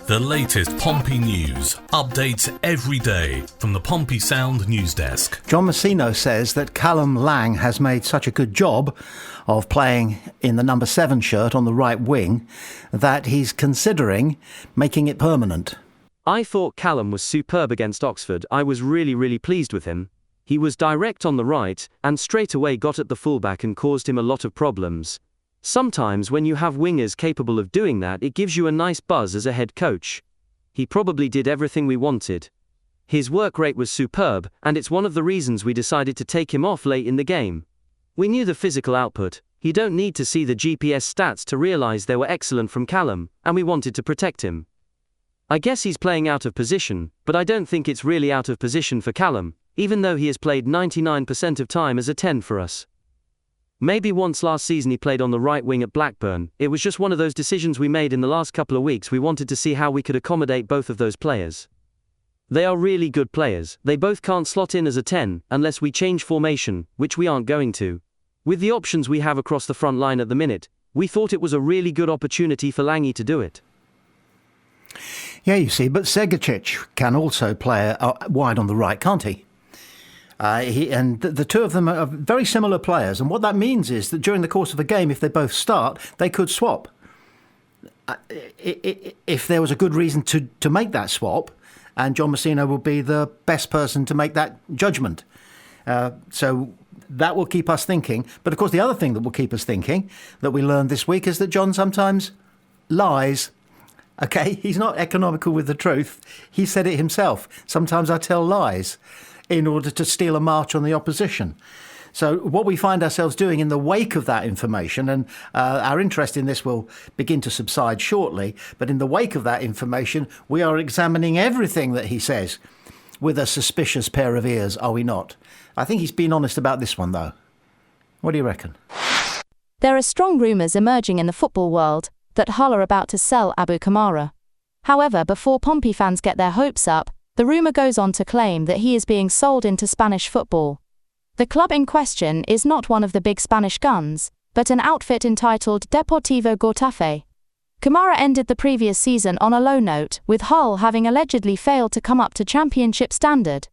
The latest Pompey news, updates every day from the Pompey Sound news desk. John Messino says that Callum Lang has made such a good job of playing in the number 7 shirt on the right wing that he's considering making it permanent. I thought Callum was superb against Oxford. I was really pleased with him. He was direct on the right and straight away got at the fullback and caused him a lot of problems. Sometimes when you have wingers capable of doing that, it gives you a nice buzz as a head coach. He probably did everything we wanted. His work rate was superb, and it's one of the reasons we decided to take him off late in the game. We knew the physical output. You don't need to see the GPS stats to realise they were excellent from Callum, and we wanted to protect him. I guess he's playing out of position, but I don't think it's really out of position for Callum, even though he has played 99% of time as a 10 for us. Maybe once last season he played on the right wing at Blackburn. It was just one of those decisions we made in the last couple of weeks. We wanted to see how we could accommodate both of those players. They are really good players. They both can't slot in as a 10 unless we change formation, which we aren't going to. With the options we have across the front line at the minute, we thought it was a really good opportunity for Langy to do it. Yeah, you see, but Segacic can also play wide on the right, can't he? The two of them are very similar players, and what that means is that during the course of a game, if they both start, they could swap. If there was a good reason to make that swap, and John Messino will be the best person to make that judgment. So that will keep us thinking. But of course, the other thing that will keep us thinking that we learned this week is that John sometimes lies. Okay, he's not economical with the truth. He said it himself. Sometimes I tell lies in order to steal a march on the opposition. So what we find ourselves doing in the wake of that information, and our interest in this will begin to subside shortly, but in the wake of that information, we are examining everything that he says with a suspicious pair of ears, are we not? I think he's been honest about this one, though. What do you reckon? There are strong rumours emerging in the football world that Hull are about to sell Abu KAMARA. However, before Pompey fans get their hopes up, the rumour goes on to claim that he is being sold into Spanish football. The club in question is not one of the big Spanish guns, but an outfit entitled Deportivo Getafe. KAMARA ended the previous season on a low note, with Hull having allegedly failed to come up to championship standard.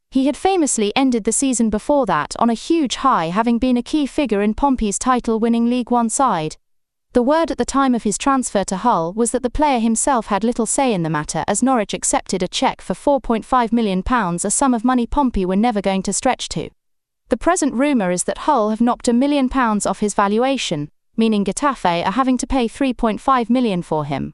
He had famously ended the season before that on a huge high, having been a key figure in Pompey's title-winning League One side. The word at the time of his transfer to Hull was that the player himself had little say in the matter, as Norwich accepted a cheque for £4.5 million, a sum of money Pompey were never going to stretch to. The present rumour is that Hull have knocked £1 million off his valuation, meaning Getafe are having to pay £3.5 million for him.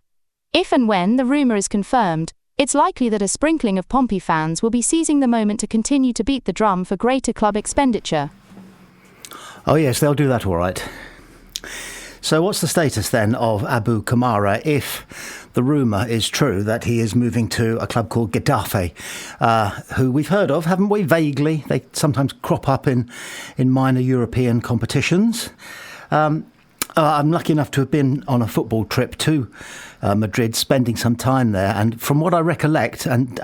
If and when the rumour is confirmed, it's likely that a sprinkling of Pompey fans will be seizing the moment to continue to beat the drum for greater club expenditure. Oh yes, they'll do that all right. So what's the status then of Abu KAMARA if the rumour is true that he is moving to a club called Getafe, who we've heard of, haven't we, vaguely? They sometimes crop up in minor European competitions. I'm lucky enough to have been on a football trip to Madrid, spending some time there. And from what I recollect, and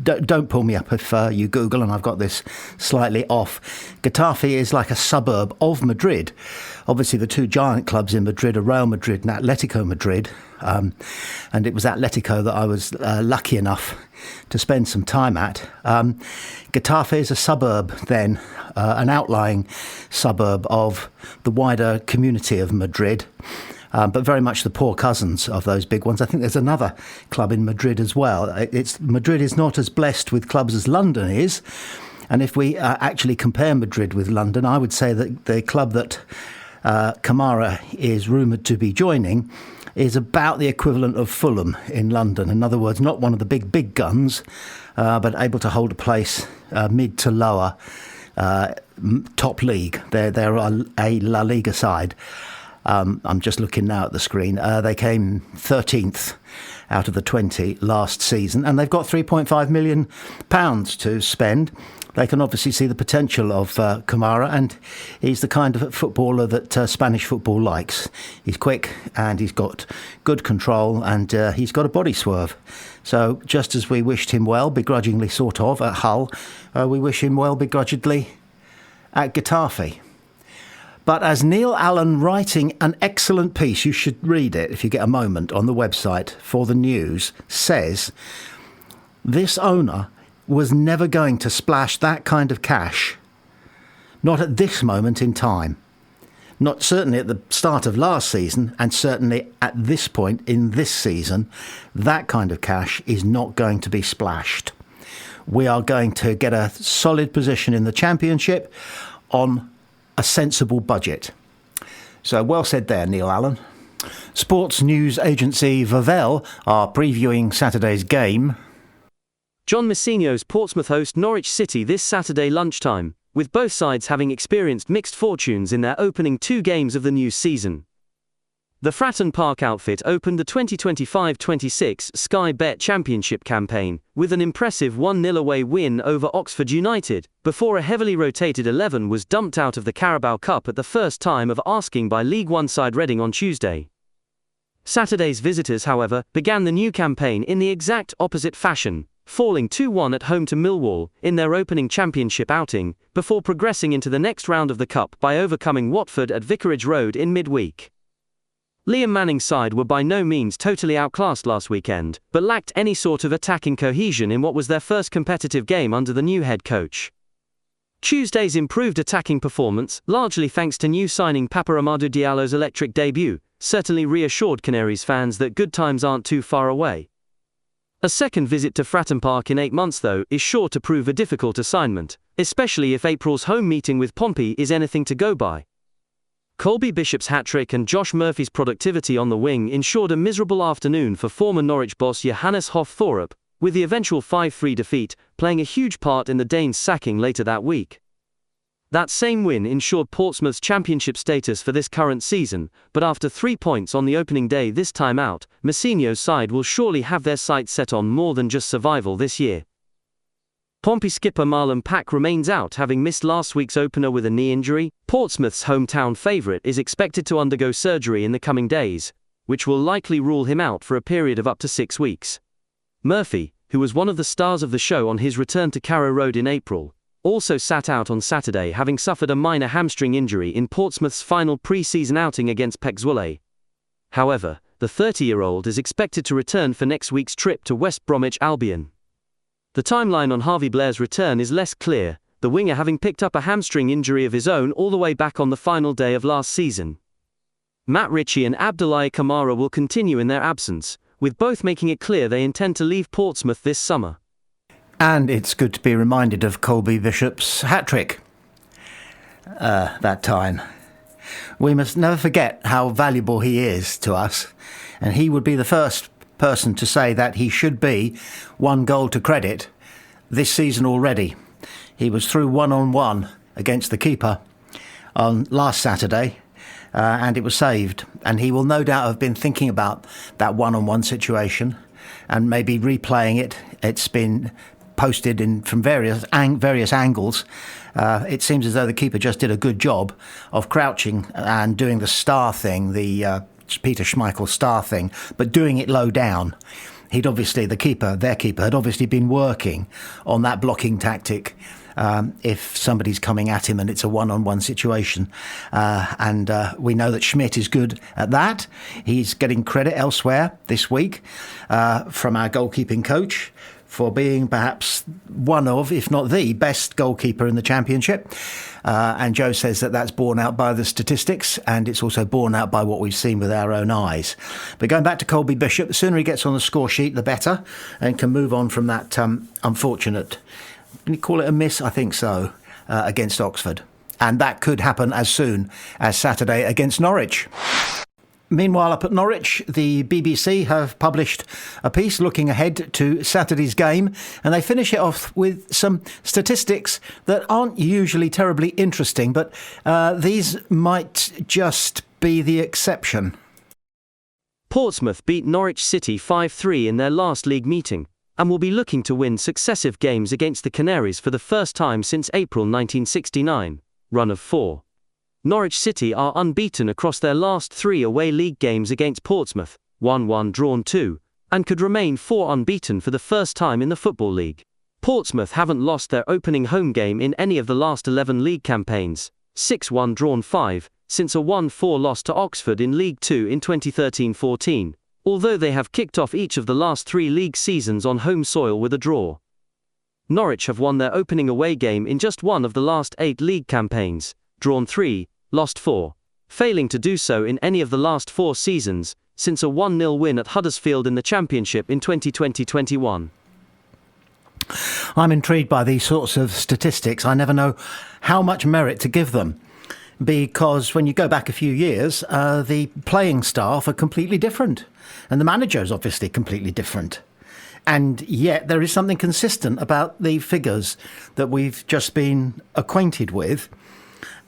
don't pull me up if you Google and I've got this slightly off, Getafe is like a suburb of Madrid. Obviously, the two giant clubs in Madrid are Real Madrid and Atletico Madrid. And it was Atletico that I was lucky enough to spend some time at. Getafe is a suburb then, an outlying suburb of the wider community of Madrid. But very much the poor cousins of those big ones. I think there's another club in Madrid as well. Madrid is not as blessed with clubs as London is. And if we actually compare Madrid with London, I would say that the club that KAMARA is rumoured to be joining is about the equivalent of Fulham in London. In other words, not one of the big guns, but able to hold a place mid to lower top league. They're a La Liga side. I'm just looking now at the screen. They came 13th out of the 20 last season, and they've got £3.5 million to spend. They can obviously see the potential of KAMARA, and he's the kind of footballer that Spanish football likes. He's quick, and he's got good control, and he's got a body swerve. So just as we wished him well, begrudgingly sort of, at Hull, we wish him well begrudgingly at Getafe. But as Neil Allen, writing an excellent piece, you should read it if you get a moment, on the website for the news, says this owner was never going to splash that kind of cash. Not at this moment in time. Not certainly at the start of last season, and certainly at this point in this season, that kind of cash is not going to be splashed. We are going to get a solid position in the Championship on a sensible budget. So well said there, Neil Allen. Sports news agency Vavel are previewing Saturday's game. John Messinio's Portsmouth host Norwich City this Saturday lunchtime, with both sides having experienced mixed fortunes in their opening 2 games of the new season. The Fratton Park outfit opened the 2025-26 Sky Bet Championship campaign with an impressive 1-0 away win over Oxford United, before a heavily rotated 11 was dumped out of the Carabao Cup at the first time of asking by League One side Reading on Tuesday. Saturday's visitors, however, began the new campaign in the exact opposite fashion, falling 2-1 at home to Millwall in their opening Championship outing, before progressing into the next round of the Cup by overcoming Watford at Vicarage Road in midweek. Liam Manning's side were by no means totally outclassed last weekend, but lacked any sort of attacking cohesion in what was their first competitive game under the new head coach. Tuesday's improved attacking performance, largely thanks to new signing Papa Amadou Diallo's electric debut, certainly reassured Canaries fans that good times aren't too far away. A second visit to Fratton Park in 8 months, though, is sure to prove a difficult assignment, especially if April's home meeting with Pompey is anything to go by. Colby Bishop's hat-trick and Josh Murphy's productivity on the wing ensured a miserable afternoon for former Norwich boss Johannes Hoff-Thorup, with the eventual 5-3 defeat playing a huge part in the Danes' sacking later that week. That same win ensured Portsmouth's Championship status for this current season, but after 3 points on the opening day this time out, Messinio's side will surely have their sights set on more than just survival this year. Pompey skipper Marlon Pack remains out, having missed last week's opener with a knee injury. Portsmouth's hometown favourite is expected to undergo surgery in the coming days, which will likely rule him out for a period of up to 6 weeks. Murphy, who was one of the stars of the show on his return to Carrow Road in April, also sat out on Saturday, having suffered a minor hamstring injury in Portsmouth's final pre-season outing against Pexwolle. However, the 30-year-old is expected to return for next week's trip to West Bromwich Albion. The timeline on Harvey Blair's return is less clear, the winger having picked up a hamstring injury of his own all the way back on the final day of last season. Matt Ritchie and Abdoulaye Kamara will continue in their absence, with both making it clear they intend to leave Portsmouth this summer. And it's good to be reminded of Colby Bishop's hat-trick that time. We must never forget how valuable he is to us, and he would be the first person to say that he should be 1 goal to credit this season already. He was through 1-on-1 against the keeper on last Saturday, and it was saved. And he will no doubt have been thinking about that 1-on-1 situation and maybe replaying it. It's been posted from various angles. It seems as though the keeper just did a good job of crouching and doing the star thing, the Peter Schmeichel star thing, but doing it low down. Their keeper, had obviously been working on that blocking tactic if somebody's coming at him and it's a 1-on-1 situation. And we know that Schmidt is good at that. He's getting credit elsewhere this week from our goalkeeping coach for being perhaps one of, if not the best goalkeeper in the Championship. And Joe says that that's borne out by the statistics, and it's also borne out by what we've seen with our own eyes. But going back to Colby Bishop, the sooner he gets on the score sheet, the better, and can move on from that unfortunate, can you call it a miss? I think so, against Oxford. And that could happen as soon as Saturday against Norwich. Meanwhile, up at Norwich, the BBC have published a piece looking ahead to Saturday's game, and they finish it off with some statistics that aren't usually terribly interesting, but these might just be the exception. Portsmouth beat Norwich City 5-3 in their last league meeting, and will be looking to win successive games against the Canaries for the first time since April 1969, run of 4. Norwich City are unbeaten across their last 3 away league games against Portsmouth, 1-1 drawn 2, and could remain 4 unbeaten for the first time in the Football League. Portsmouth haven't lost their opening home game in any of the last 11 league campaigns, 6-1 drawn 5, since a 1-4 loss to Oxford in League Two in 2013-14, although they have kicked off each of the last 3 league seasons on home soil with a draw. Norwich have won their opening away game in just one of the last 8 league campaigns, drawn 3, lost 4, failing to do so in any of the last 4 seasons, since a 1-0 win at Huddersfield in the Championship in 2020-21. I'm intrigued by these sorts of statistics. I never know how much merit to give them, because when you go back a few years, the playing staff are completely different, and the manager is obviously completely different. And yet there is something consistent about the figures that we've just been acquainted with.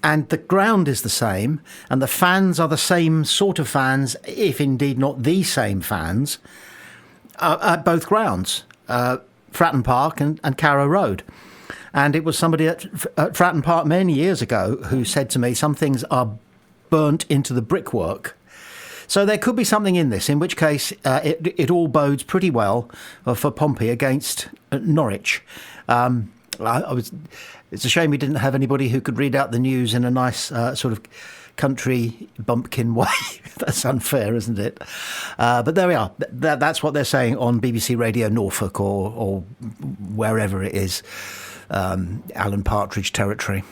And the ground is the same, and the fans are the same sort of fans, if indeed not the same fans, at both grounds, Fratton Park and Carrow Road. And it was somebody at Fratton Park many years ago who said to me, some things are burnt into the brickwork. So there could be something in this, in which case it all bodes pretty well for Pompey against Norwich. It's a shame we didn't have anybody who could read out the news in a nice sort of country bumpkin way. That's unfair, isn't it? But there we are. That's what they're saying on BBC Radio Norfolk or wherever it is, Alan Partridge territory.